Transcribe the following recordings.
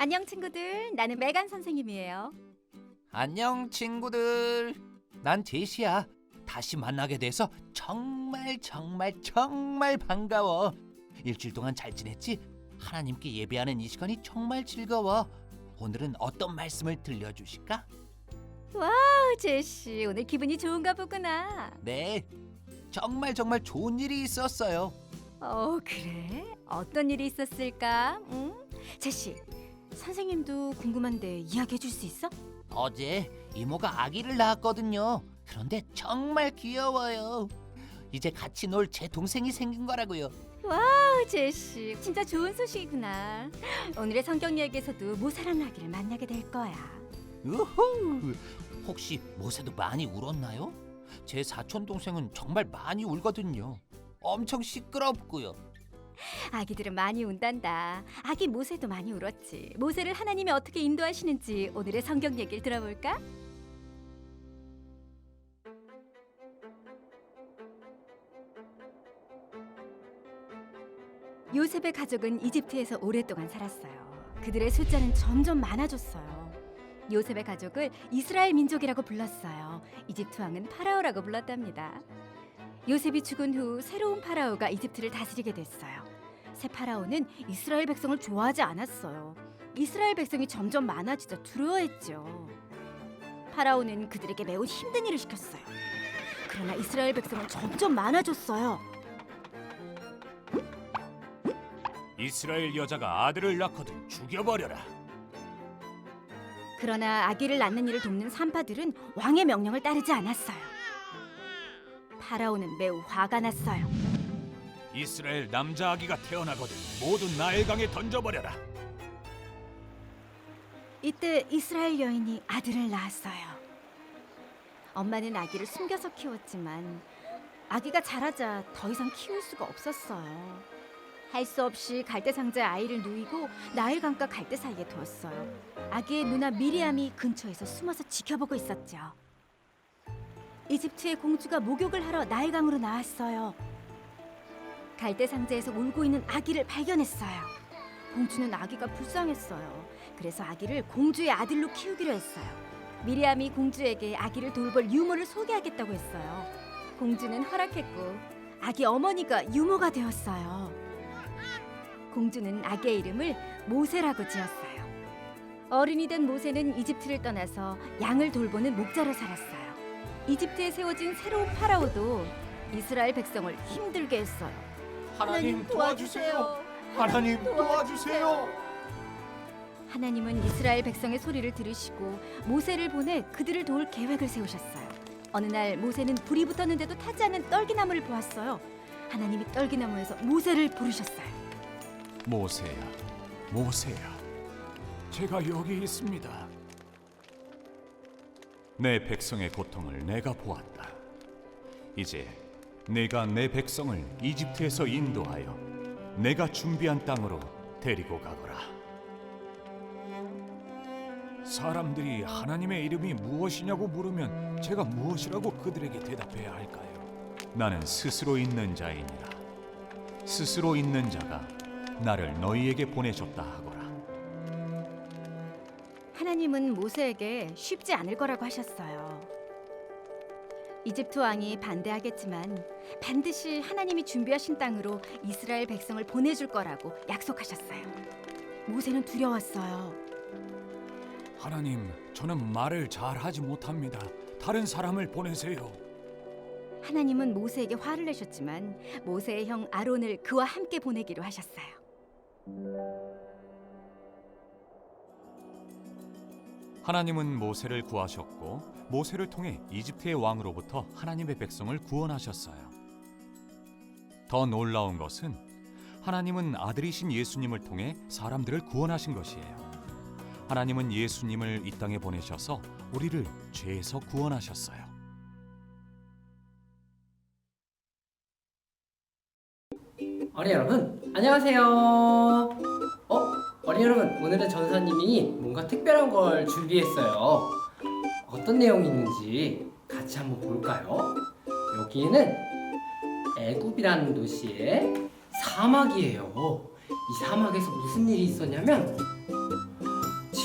안녕 친구들, 나는 메간 선생님이에요. 안녕 친구들. 난 제시야. 다시 만나게 돼서 정말 반가워. 일주일 동안 잘 지냈지? 하나님께 예배하는 이 시간이 정말 즐거워. 오늘은 어떤 말씀을 들려주실까? 제시, 오늘 기분이 좋은가 보구나. 네, 정말 좋은 일이 있었어요. 그래? 어떤 일이 있었을까? 제시, 선생님도 궁금한데 이야기해 줄 수 있어? 어제 이모가 아기를 낳았거든요. 그런데 정말 귀여워요. 이제 같이 놀 제 동생이 생긴 거라고요. 제시, 진짜 좋은 소식이구나. 오늘의 성경 이야기에서도 모세라는 아기를 만나게 될 거야. 우후! 혹시 모세도 많이 울었나요? 제 사촌 동생은 정말 많이 울거든요. 엄청 시끄럽고요. 아기들은 많이 운단다. 아기 모세도 많이 울었지. 모세를 하나님이 어떻게 인도하시는지 오늘의 성경 얘기를 들어볼까? 요셉의 가족은 이집트에서 오랫동안 살았어요. 그들의 숫자는 점점 많아졌어요. 요셉의 가족을 이스라엘 민족이라고 불렀어요. 이집트 왕은 파라오라고 불렀답니다. 요셉이 죽은 후 새로운 파라오가 이집트를 다스리게 됐어요. 새 파라오는 이스라엘 백성을 좋아하지 않았어요. 이스라엘 백성이 점점 많아지자 두려워했죠. 파라오는 그들에게 매우 힘든 일을 시켰어요. 그러나 이스라엘 백성은 점점 많아졌어요. 이스라엘 여자가 아들을 낳거든 죽여버려라. 그러나 아기를 낳는 일을 돕는 산파들은 왕의 명령을 따르지 않았어요. 파라오는 매우 화가 났어요. 이스라엘 남자 아기가 태어나거든 모두 나일강에 던져버려라. 이때 이스라엘 여인이 아들을 낳았어요. 엄마는 아기를 숨겨서 키웠지만 아기가 자라자 더 이상 키울 수가 없었어요. 할 수 없이 갈대 상자에 아이를 누이고 나일강과 갈대 사이에 두었어요. 아기의 누나 미리암이 근처에서 숨어서 지켜보고 있었죠. 이집트의 공주가 목욕을 하러 나일강으로 나왔어요. 갈대 상자에서 울고 있는 아기를 발견했어요. 공주는 아기가 불쌍했어요. 그래서 아기를 공주의 아들로 키우기로 했어요. 미리암이 공주에게 아기를 돌볼 유모를 소개하겠다고 했어요. 공주는 허락했고 아기 어머니가 유모가 되었어요. 공주는 아기의 이름을 모세라고 지었어요. 어른이 된 모세는 이집트를 떠나서 양을 돌보는 목자로 살았어요. 이집트에 세워진 새로운 파라오도 이스라엘 백성을 힘들게 했어요. 하나님 도와주세요. 하나님 도와주세요. 하나님은 이스라엘 백성의 소리를 들으시고 모세를 보내 그들을 도울 계획을 세우셨어요. 어느 날 모세는 불이 붙었는데도 타지 않는 떨기나무를 보았어요. 하나님이 떨기나무에서 모세를 부르셨어요. 모세야, 모세야, 제가 여기 있습니다. 내 백성의 고통을 내가 보았다. 이제 내가 내 백성을 이집트에서 인도하여 내가 준비한 땅으로 데리고 가거라. 사람들이 하나님의 이름이 무엇이냐고 물으면 제가 무엇이라고 그들에게 대답해야 할까요? 나는 스스로 있는 자이니라. 스스로 있는 자가 나를 너희에게 보내줬다 하거라. 하나님은 모세에게 쉽지 않을 거라고 하셨어요. 이집트 왕이 반대하겠지만 반드시 하나님이 준비하신 땅으로 이스라엘 백성을 보내줄 거라고 약속하셨어요. 모세는 두려웠어요. 하나님, 저는 말을 잘 하지 못합니다. 다른 사람을 보내세요. 하나님은 모세에게 화를 내셨지만 모세의 형 아론을 그와 함께 보내기로 하셨어요. 하나님은 모세를 구하셨고 모세를 통해 이집트의 왕으로부터 하나님의 백성을 구원하셨어요. 더 놀라운 것은 하나님은 아들이신 예수님을 통해 사람들을 구원하신 것이에요. 하나님은 예수님을 이 땅에 보내셔서 우리를 죄에서 구원하셨어요. 어린이 여러분, 안녕하세요. 어린이 여러분, 오늘은 전사님이 뭔가 특별한 걸 준비했어요. 어떤 내용이 있는지 같이 한번 볼까요? 여기에는 애굽이라는 도시의 사막이에요. 이 사막에서 무슨 일이 있었냐면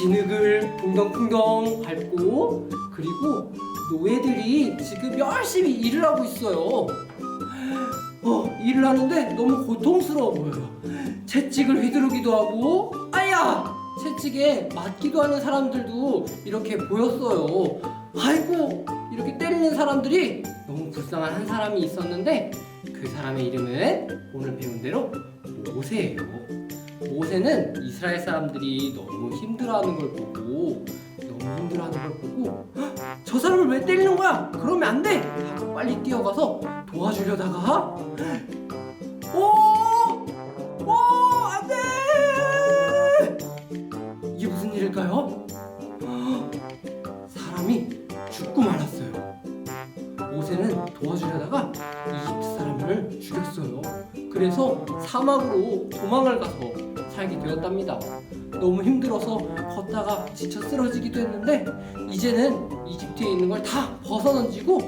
진흙을 풍덩풍덩 밟고, 그리고 노예들이 지금 열심히 일을 하고 있어요. 일을 하는데 너무 고통스러워 보여요. 채찍을 휘두르기도 하고, 아야! 채찍에 맞기도 하는 사람들도 이렇게 보였어요. 아이고, 이렇게 때리는 사람들이 너무 불쌍한 한 사람이 있었는데, 그 사람의 이름은 오늘 배운 대로 모세예요. 모세는 이스라엘 사람들이 너무 힘들어하는 걸 보고, 저 사람을 왜 때리는 거야? 그러면 안 돼! 하고 빨리 뛰어가서 도와주려다가, 안 돼! 이게 무슨 일일까요? 사람이 죽고 말았어요. 모세는 도와주려다가 이집트 사람을 죽였어요. 그래서 사막으로 도망을 가서 살게 되었답니다. 너무 힘들어서 걷다가 지쳐 쓰러지기도 했는데, 이제는 이집트에 있는 걸 다 벗어던지고,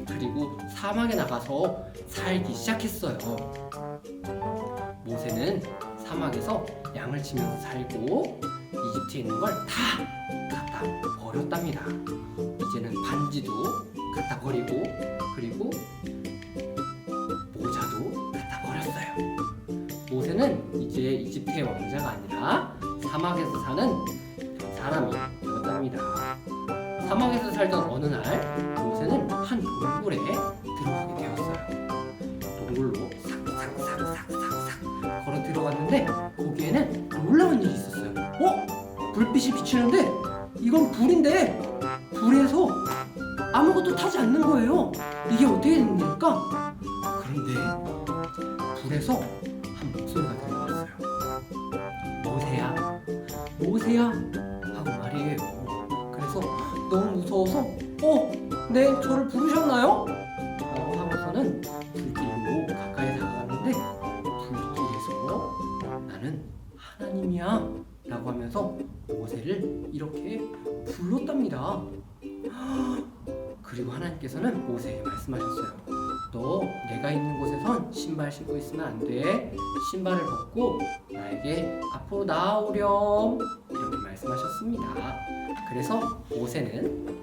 그리고 사막에 나가서 살기 시작했어요. 모세는 사막에서 양을 치면서 살고, 이집트에 있는 걸 다 갖다 버렸답니다. 이제는 반지도 갖다 버리고, 그리고 모자도 갖다 버렸어요. 모세는 이제 이집트의 왕자가 아니라 사막에서 사는 사람이 되었답니다. 사막에서 살던 어느 날 모세는 한 동굴에 들어가게 되었어요. 동굴로 삭삭삭삭삭삭 걸어 들어갔는데, 거기에는 놀라운 일이 있었어요. 불빛이 비치는데 이건 불인데, 불에서 아무것도 타지 않는 거예요. 이게 어떻게 된 일일까? 그런데 불에서 한 목소리가 들려왔어요. 모세야, 모세야 하고 말이에요. 그래서 너무 무서워서 네, 저를 부르셨나요? 라고 하고서는 불길로 가까이 다가갔는데, 불길에서 나는 하나님이야 라고 하면서 모세를 이렇게 불렀답니다. 그리고 하나님께서는 모세에게 말씀하셨어요. 너 내가 있는 곳에선 신발 신고 있으면 안 돼. 신발을 벗고 나에게 앞으로 나아오렴. 이렇게 말씀하셨습니다. 그래서 모세는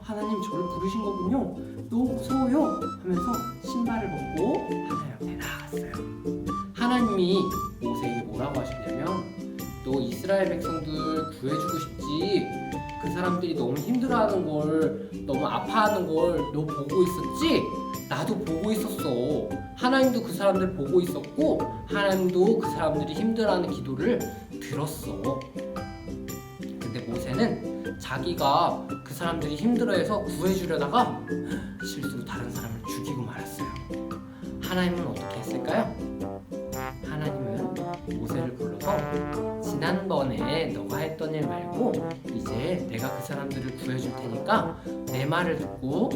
하나님 저를 부르신 거군요. 너무 무서워요 하면서 신발을 벗고 하나님 앞에 나아갔어요. 하나님이 모세에게 뭐라고 하셨냐면, 너 이스라엘 백성들 구해주고 싶지? 그 사람들이 너무 힘들어하는 걸, 너무 아파하는 걸 너 보고 있었지? 나도 보고 있었어. 하나님도 그 사람들 보고 있었고, 하나님도 그 사람들이 힘들어하는 기도를 들었어. 근데 모세는 자기가 그 사람들이 힘들어해서 구해주려다가 실수로 다른 사람을 죽이고 말았어요. 하나님은 어떻게 했을까요? 하나님은 모세를 불러서, 지난번에 너가 했던 일 말고 이제 내가 그 사람들을 구해줄 테니까 내 말을 듣고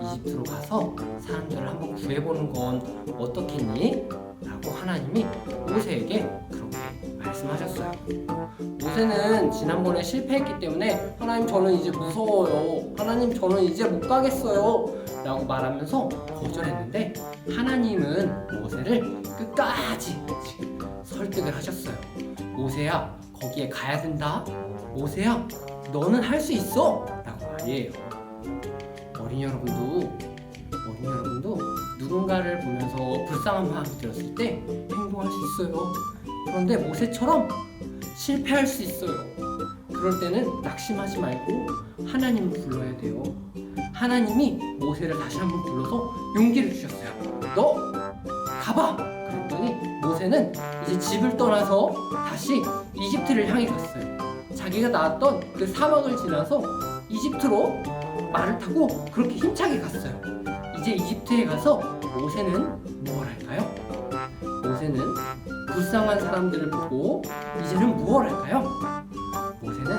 이집트로 가서 사람들을 한번 구해보는 건 어떻겠니? 라고 하나님이 모세에게 그렇게 말씀하셨어요. 모세는 지난번에 실패했기 때문에, 하나님 저는 이제 무서워요, 하나님 저는 이제 못 가겠어요 라고 말하면서 거절했는데, 하나님은 모세를 끝까지 설득을 하셨어요. 모세야, 거기에 가야 된다. 모세야, 너는 할 수 있어 라고 말이에요. 어린이 여러분도 누군가를 보면서 불쌍한 마음이 들었을 때 행동할 수 있어요. 그런데 모세처럼 실패할 수 있어요. 그럴 때는 낙심하지 말고 하나님을 불러야 돼요. 하나님이 모세를 다시 한번 불러서 용기를 주셨어요. 너 가봐! 그랬더니 모세는 이제 집을 떠나서 다시 이집트를 향해 갔어요. 자기가 나왔던 그 사막을 지나서 이집트로 말을 타고 그렇게 힘차게 갔어요. 이제 이집트에 가서 모세는 무엇 할까요? 모세는 불쌍한 사람들을 보고 이제는 무엇 할까요? 모세는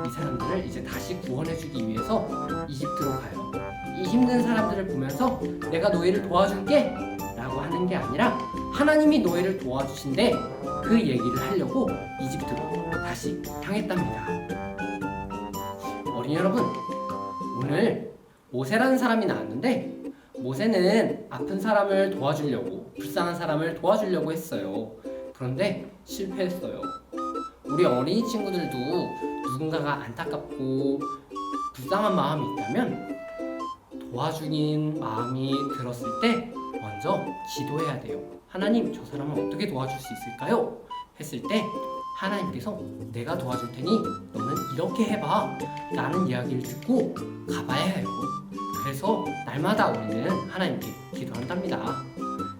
이 사람들을 이제 다시 구원해주기 위해서 이집트로 가요. 이 힘든 사람들을 보면서 내가 너희를 도와줄게 라고 하는 게 아니라, 하나님이 너희를 도와주신대 그 얘기를 하려고 이집트로 다시 향했답니다. 어린이 여러분, 오늘 모세라는 사람이 나왔는데, 모세는 아픈 사람을 도와주려고, 불쌍한 사람을 도와주려고 했어요. 그런데 실패했어요. 우리 어린이 친구들도 누군가가 안타깝고 불쌍한 마음이 있다면 도와주는 마음이 들었을 때 먼저 기도해야 돼요. 하나님, 저 사람을 어떻게 도와줄 수 있을까요? 했을 때 하나님께서 내가 도와줄 테니 너는 이렇게 해봐 라는 이야기를 듣고 가봐야 해요. 그래서 날마다 우리는 하나님께 기도한답니다.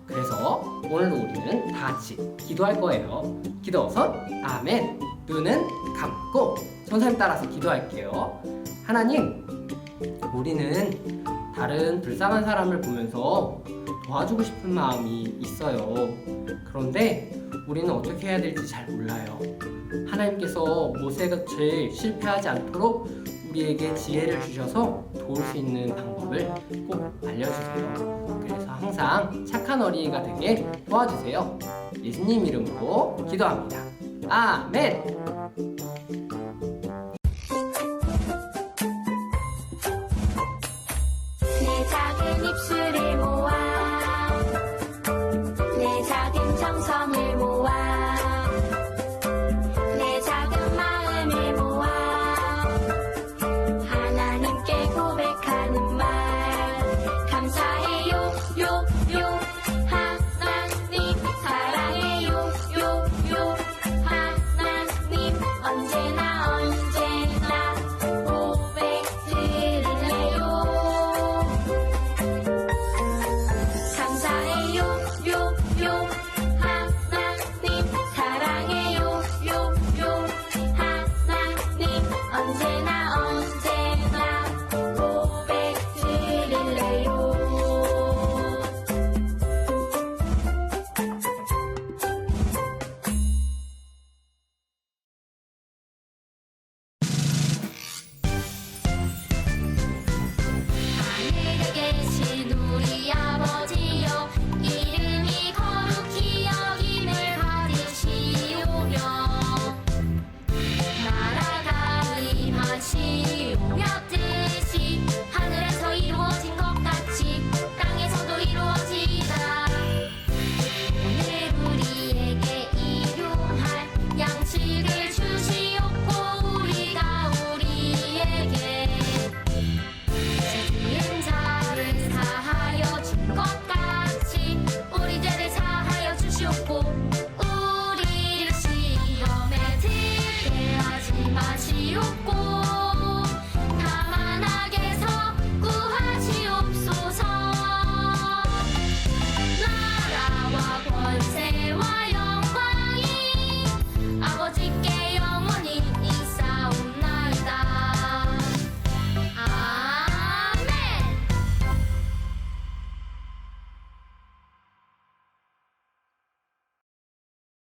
그래서 오늘 우리는 다 같이 기도할 거예요. 기도 손, 아멘. 눈은 감고 선생님 따라서 기도할게요. 하나님, 우리는 다른 불쌍한 사람을 보면서 도와주고 싶은 마음이 있어요. 그런데 우리는 어떻게 해야 될지 잘 몰라요. 하나님께서 모세같이 실패하지 않도록 우리에게 지혜를 주셔서 도울 수 있는 방법을 꼭 알려주세요. 그래서 항상 착한 어린이가 되게 도와주세요. 예수님 이름으로 기도합니다. 아멘.